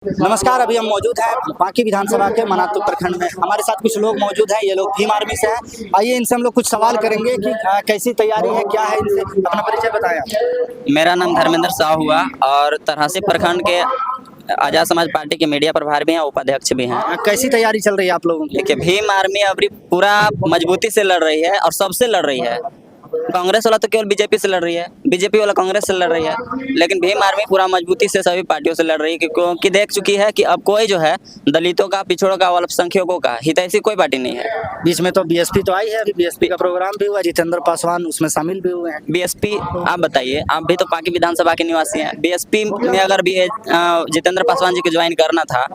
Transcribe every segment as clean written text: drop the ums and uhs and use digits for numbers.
नमस्कार। अभी हम मौजूद हैं बांकी विधानसभा के मनातू प्रखंड में। हमारे साथ कुछ लोग मौजूद हैं। ये लोग भीम आर्मी से हैं। आइए इनसे हम लोग कुछ सवाल करेंगे कि कैसी तैयारी है, क्या है। इनसे अपना परिचय बताया। मेरा नाम धर्मेंद्र साहू हुआ और तरहसी प्रखंड के आजाद समाज पार्टी के मीडिया प्रभारी भी हैं, उपाध्यक्ष भी हैं। कैसी तैयारी चल रही है आप लोगों की? देखिए, भीम आर्मी अभी पूरा मजबूती से लड़ रही है और सबसे लड़ रही है। कांग्रेस वाला तो केवल बीजेपी से लड़ रही है, बीजेपी वाला कांग्रेस से लड़ रही है, लेकिन भीम आर्मी पूरा मजबूती से सभी पार्टियों से लड़ रही है, क्योंकि देख चुकी है कि अब कोई जो है दलितों का, पिछड़ों का, अल्पसंख्यकों का हितैषी कोई पार्टी नहीं है। बीच में तो बीएसपी तो आई है, बीएसपी का प्रोग्राम भी हुआ, जितेंद्र पासवान उसमें शामिल भी हुए हैं। बीएसपी, आप बताइए, आप भी तो बांकी विधानसभा के निवासी हैं। बीएसपी में अगर भी जितेंद्र पासवान जी को ज्वाइन करना था,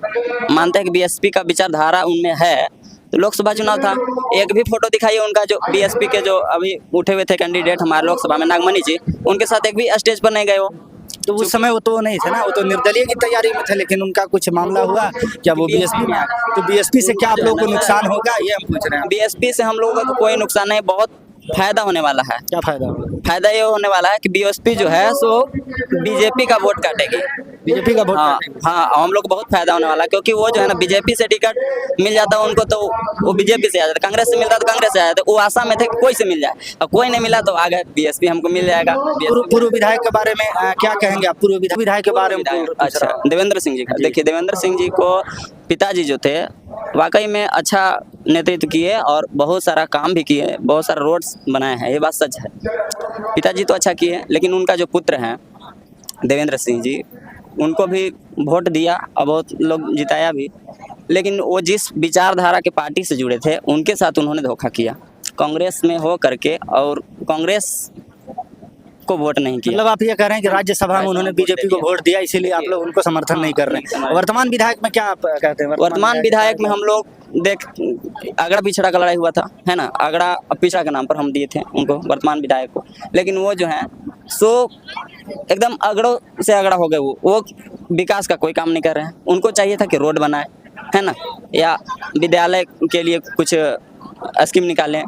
मानते हैं कि बीएसपी का विचारधारा उनमें है, तो लोकसभा चुनाव था, एक भी फोटो दिखाइए उनका, जो बीएसपी के जो अभी उठे हुए थे कैंडिडेट हमारे लोकसभा में, नागमणि जी, उनके साथ एक भी स्टेज पर नहीं गए वो। तो उस समय वो तो नहीं थे ना, वो तो निर्दलीय की तैयारी में थे, लेकिन उनका कुछ मामला हुआ क्या वो बीएसपी में आए। तो बीएसपी से क्या आप लोगों को नुकसान होगा, ये हम पूछ रहे हैं। बीएसपी से हम लोगों को कोई नुकसान नहीं, बहुत फायदा होने वाला है। क्या फायदा होगा? फायदा ये होने वाला है कि बीएसपी जो है सो बीजेपी का वोट काटेगी, बीजेपी का वोट हाँ काटेगी। हाँ, हम लोग को बहुत फायदा होने वाला है, क्योंकि वो जो है ना, बीजेपी से टिकट मिल जाता है उनको तो वो बीजेपी से आ जाता, कांग्रेस से मिलता तो कांग्रेस से आ जाता। वो आशा में थे कि कोई से मिल जाए, अब कोई नहीं मिला तो आ गए बीएसपी, हमको मिल जाएगा। पूर्व विधायक के बारे में क्या कहेंगे आप? पूर्व विधायक के बारे में अच्छा, देवेंद्र सिंह जी का देखिए, देवेंद्र सिंह जी को पिताजी जो थे वाकई में अच्छा नेतृत्व किए और बहुत सारा काम भी किए, बहुत सारा रोड्स बनाए हैं, ये बात सच है। पिताजी तो अच्छा किए, लेकिन उनका जो पुत्र हैं देवेंद्र सिंह जी, उनको भी वोट दिया और बहुत लोग जिताया भी, लेकिन वो जिस विचारधारा के पार्टी से जुड़े थे उनके साथ उन्होंने धोखा किया, कांग्रेस में हो करके, और कांग्रेस को वोट नहीं किया। मतलब आप ये कह रहे हैं कि राज्यसभा में उन्होंने बीजेपी को वोट दिया, इसीलिए आप लोग उनको समर्थन नहीं कर रहे हैं। वर्तमान विधायक में क्या आप कहते हैं? वर्तमान विधायक में हम लोग देख, आगरा पिछड़ा का लड़ाई हुआ था, है ना, आगरा पिछड़ा के नाम पर हम दिए थे उनको, वर्तमान विधायक को, लेकिन वो जो है सो एकदम अगड़ों से अगड़ा हो गए। वो विकास का कोई काम नहीं कर रहे हैं। उनको चाहिए था कि रोड बनाए, है ना, या विद्यालय के लिए कुछ स्कीम निकालें,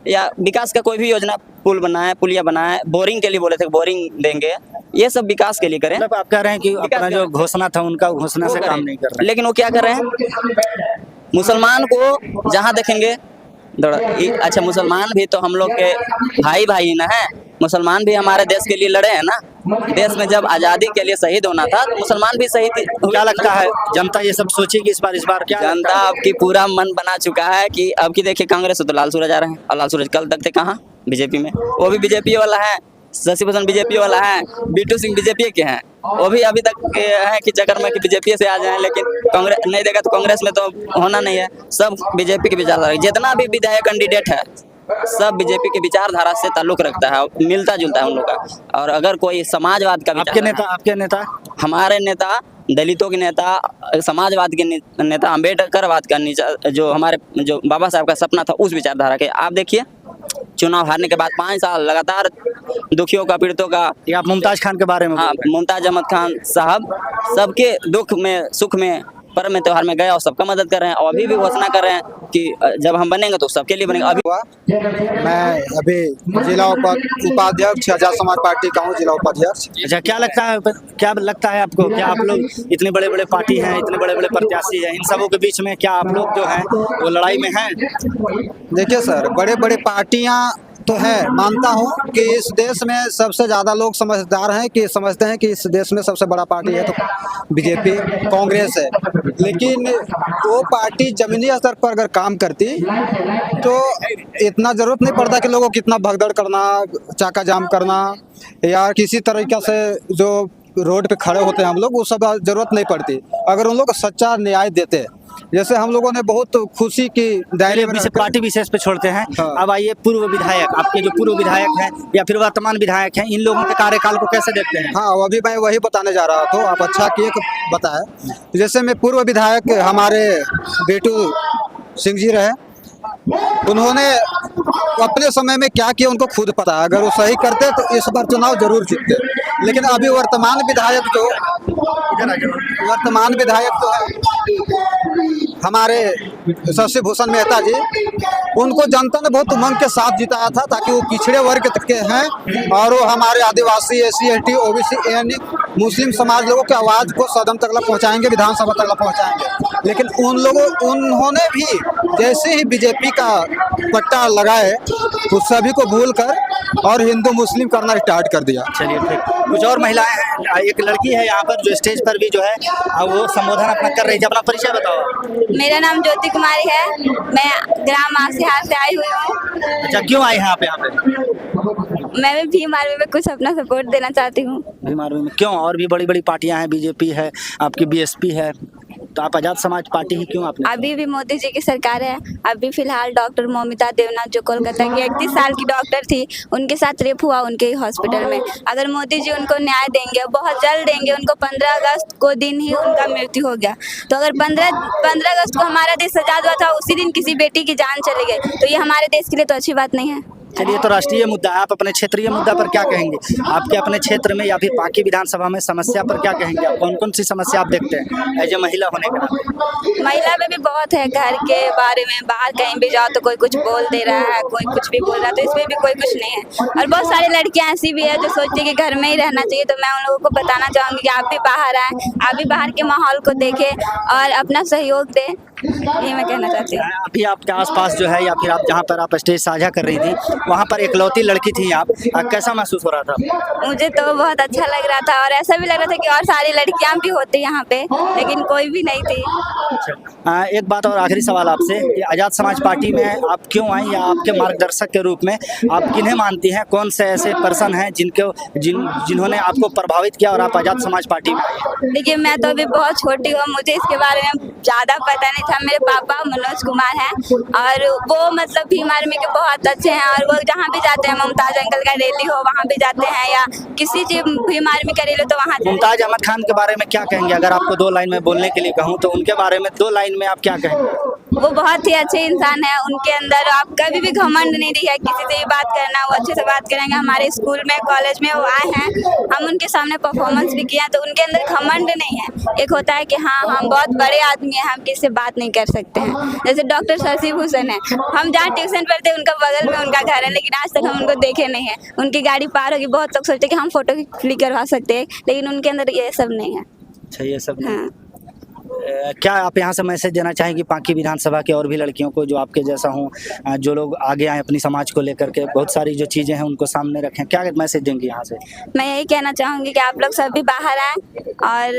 या विकास का कोई भी योजना, पुल बनाए, पुलिया बनाए, बोरिंग के लिए बोले थे बोरिंग देंगे, ये सब विकास के लिए करें। मतलब आप कह रहे हैं कि अपना जो घोषणा था उनका, घोषणा से काम नहीं कर रहे हैं। लेकिन वो क्या कर रहे हैं, मुसलमान को जहाँ देखेंगे अच्छा, मुसलमान भी तो हम लोग के भाई भाई ना है, मुसलमान भी हमारे देश के लिए लड़े हैं ना। देश में जब आज़ादी के लिए शहीद होना था तो मुसलमान भी शहीद। क्या लगता है जनता ये सब सोचेगी इस बार क्या? जनता अब की पूरा मन बना चुका है कि अब की देखिए, कांग्रेस से तो लाल सूरज आ रहे हैं, और लाल सूरज कल तक थे कहाँ, बीजेपी में, वो भी बीजेपी वाला है, शशि भूषण बीजेपी वाला है, बीटू सिंह बीजेपी के हैं, वो भी अभी तक है कि चक्कर में कि बीजेपी से आ जाएं, लेकिन कांग्रेस नहीं देगा तो कांग्रेस में तो होना नहीं है। सब बीजेपी के विचारधारा, जितना भी विधायक कैंडिडेट है सब बीजेपी के विचारधारा से ताल्लुक रखता है, मिलता जुलता है उन लोग का। और अगर कोई समाजवाद का आपके नेता हमारे नेता, दलितों के नेता, समाजवाद के नेता, अम्बेडकरवाद का जो हमारे जो बाबा साहब का सपना था, उस विचारधारा के। आप देखिए, चुनाव हारने के बाद 5 साल लगातार दुखियों का, पीड़ितों का, या आप मुमताज खान के बारे में? हाँ, मुमताज अहमद खान साहब सबके दुख में, सुख में, पर्व में, त्योहार में गए और सबका मदद कर रहे हैं, और अभी भी घोषणा कर रहे हैं कि जब हम बनेंगे तो सबके लिए बनेंगे। अभी मैं अभी जिला उपाध्यक्ष आजाद समाज पार्टी का हूँ, जिला उपाध्यक्ष। अच्छा, क्या लगता है आपको? क्या आप लोग इतने बड़े बड़े पार्टी हैं, इतने बड़े बड़े प्रत्याशी हैं, इन सबों के बीच में क्या आप लोग जो हैं वो लड़ाई में हैं? देखिए सर, बड़े बड़े पार्टियां तो है, मानता हूँ कि इस देश में सबसे ज़्यादा लोग समझदार हैं, कि समझते हैं कि इस देश में सबसे बड़ा पार्टी है तो बीजेपी, कांग्रेस है, लेकिन वो पार्टी जमीनी स्तर पर अगर काम करती तो इतना ज़रूरत नहीं पड़ता कि लोगों को कितना भगदड़ करना, चाका जाम करना, या किसी तरीक़े से जो रोड पे खड़े होते हैं हम लोग, वो सब ज़रूरत नहीं पड़ती अगर उन लोग सच्चा न्याय देते। जैसे हम लोगों ने बहुत खुशी की दायरे में पार्टी विशेष पे छोड़ते हैं। हाँ। अब आइए, पूर्व विधायक, आपके जो पूर्व विधायक हैं या फिर वर्तमान विधायक हैं, इन लोगों के कार्यकाल को कैसे देखते हैं? हाँ, अभी मैं वही बताने जा रहा था, आप अच्छा किए बताया। जैसे में पूर्व विधायक हमारे बीटू सिंह जी रहे, उन्होंने अपने समय में क्या किया उनको खुद पता है, अगर वो सही करते तो इस बार चुनाव जरूर जीतते। लेकिन अभी वर्तमान विधायक जो है हमारे शशि भूषण मेहता जी, उनको जनता ने बहुत उमंग के साथ जिताया था, ताकि वो पिछड़े वर्ग के हैं और वो हमारे आदिवासी, SC, ST, OBC, यानी मुस्लिम समाज लोगों की आवाज़ को सदन तक पहुंचाएंगे, विधानसभा तक पहुंचाएंगे। लेकिन उन्होंने भी जैसे ही बीजेपी का पट्टा लगाए, उस सभी को भूल कर और हिंदू मुस्लिम करना स्टार्ट कर दिया। चलिए ठीक। कुछ और महिलाएं हैं, एक लड़की है यहाँ पर जो स्टेज पर भी जो है वो संबोधन अपना कर रही है। अपना परिचय बताओ। मेरा नाम ज्योति कुमारी है, मैं ग्राम मासिहार से आई हुई हूँ। अच्छा, क्यों आई हैं आप यहाँ पे? मैं भी भीम आर्मी में कुछ अपना सपोर्ट देना चाहती हूँ। भीम आर्मी में क्यों? और भी बड़ी बड़ी पार्टियां हैं, बीजेपी है, आपकी BSP है, तो आप आजाद समाज पार्टी ही क्यों आपने? अभी भी मोदी जी की सरकार है। अभी फिलहाल डॉक्टर मौमिता देवनाथ जो कोलकाता की 31 साल की डॉक्टर थी, उनके साथ रेप हुआ उनके हॉस्पिटल में। अगर मोदी जी उनको न्याय देंगे, बहुत जल्द देंगे, उनको 15 अगस्त को दिन ही उनका मृत्यु हो गया। तो अगर 15 अगस्त को हमारा देश आजाद हुआ था, उसी दिन किसी बेटी की जान चली गई, तो ये हमारे देश के लिए तो अच्छी बात नहीं है। चलिए, तो राष्ट्रीय मुद्दा, आप अपने क्षेत्रीय मुद्दा पर क्या कहेंगे? आपके अपने क्षेत्र में या फिर पार्टी विधानसभा में समस्या पर क्या कहेंगे? आप कौन कौन सी समस्या आप देखते हैं एज ए महिला होने के नाते? महिला में भी बहुत है, घर के बारे में, बाहर कहीं भी जाओ तो कोई कुछ बोल दे रहा है, कोई कुछ भी बोल रहा है, तो इसमें भी कोई कुछ नहीं है। और बहुत सारी लड़कियां ऐसी भी है जो सोचती है कि घर में ही रहना चाहिए। तो मैं उन लोगों को बताना चाहूँगी कि आप भी बाहर आएँ, आप भी बाहर के माहौल को देखें और अपना सहयोग दें, ये मैं कहना चाहती हूँ। अभी आपके आसपास जो है या फिर आप जहाँ पर आप स्टेज साझा कर रही थी, वहाँ पर इकलौती लड़की थी आप, कैसा महसूस हो रहा था? मुझे तो बहुत अच्छा लग रहा था और ऐसा भी लग रहा था कि और सारी लड़कियां भी होती यहाँ पे, लेकिन कोई भी नहीं थी। एक बात और आखिरी सवाल आपसे कि आजाद समाज पार्टी में आप क्यों आई, या आपके मार्गदर्शक के रूप में आप किन्हें मानती हैं? कौन से ऐसे पर्सन हैं जिन्होंने आपको प्रभावित किया और आप आजाद समाज पार्टी में आई? देखिए, मैं तो अभी बहुत छोटी हूँ, मुझे इसके बारे में ज़्यादा पता नहीं था। मेरे पापा मनोज कुमार हैं और वो मतलब भीम आर्मी के बहुत अच्छे हैं, और वो जहाँ भी जाते हैं, मुमताज अंकल का रैली हो वहाँ भी जाते हैं, या किसी चीज भीम आर्मी का रैली तो वहाँ। मुमताज अहमद खान के बारे में क्या कहेंगे? अगर आपको 2 लाइन में बोलने के लिए कहूँ तो उनके बारे में 2 लाइन में आप क्या कहेंगे? वो बहुत ही अच्छे इंसान है, उनके अंदर आप कभी भी घमंड नहीं दिखा किसी से भी बात करना, वो अच्छे से बात करेंगे। हमारे स्कूल में, कॉलेज में वो आए हैं, हम उनके सामने परफॉर्मेंस भी किया, तो उनके अंदर घमंड नहीं है। एक होता है कि हाँ हम बहुत बड़े आदमी हैं, हम किसी से बात नहीं कर सकते हैं। जैसे डॉक्टर शशि भूषण है, हम जहाँ ट्यूशन पढ़ते हैं उनका बगल में उनका घर है, लेकिन आज तक हम उनको देखे नहीं है। उनकी गाड़ी पार होगी, बहुत लोग सोचते हैं कि हम फोटो क्लिक करवा सकते हैं, लेकिन उनके अंदर ये सब नहीं है। अच्छा, ये सब हाँ। क्या आप यहाँ से मैसेज देना चाहेंगे पांकी विधानसभा के और भी लड़कियों को जो आपके जैसा हों, जो लोग आगे आए अपनी समाज को लेकर के, बहुत सारी जो चीज़ें हैं उनको सामने रखें, क्या मैसेज देंगे यहाँ से? मैं यही कहना चाहूँगी कि आप लोग सब भी बाहर आएँ और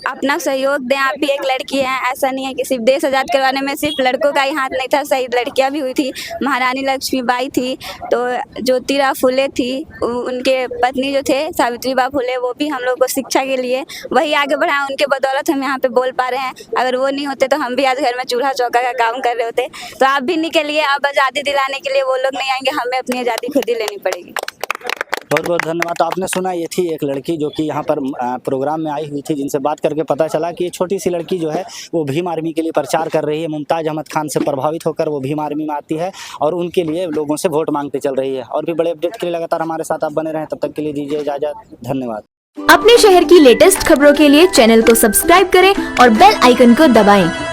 अपना सहयोग दें। आप भी एक लड़की हैं, ऐसा नहीं है कि सिर्फ देश आज़ाद करवाने में सिर्फ लड़कों का ही हाथ नहीं था, शहीद लड़कियाँ भी हुई थी। महारानी लक्ष्मीबाई थी, तो ज्योतिराव फुले थी, उनके पत्नी जो थे सावित्रीबाई फुले, वो भी हम लोग को शिक्षा के लिए वही आगे बढ़ाए, उनके बदौलत हम यहाँ पे बोल पा रहे हैं। अगर वो नहीं होते तो हम भी आज घर में चूल्हा चौका का काम कर रहे होते। तो आप भी निकलिए, अब आज़ादी दिलाने के लिए वो लोग नहीं आएंगे, हमें अपनी आज़ादी खुद ही लेनी पड़ेगी। बहुत बहुत धन्यवाद। तो आपने सुना, ये थी एक लड़की जो कि यहाँ पर प्रोग्राम में आई हुई थी, जिनसे बात करके पता चला कि ये छोटी सी लड़की जो है वो भीम आर्मी के लिए प्रचार कर रही है। मुमताज़ अहमद खान से प्रभावित होकर वो भीम आर्मी में आती है और उनके लिए लोगों से वोट मांगते चल रही है। और भी बड़े अपडेट के लिए लगातार हमारे साथ आप बने रहें, तब तक के लिए दीजिए इजाज़त। धन्यवाद। अपने शहर की लेटेस्ट खबरों के लिए चैनल को सब्सक्राइब करें और बेल आइकन को दबाएं।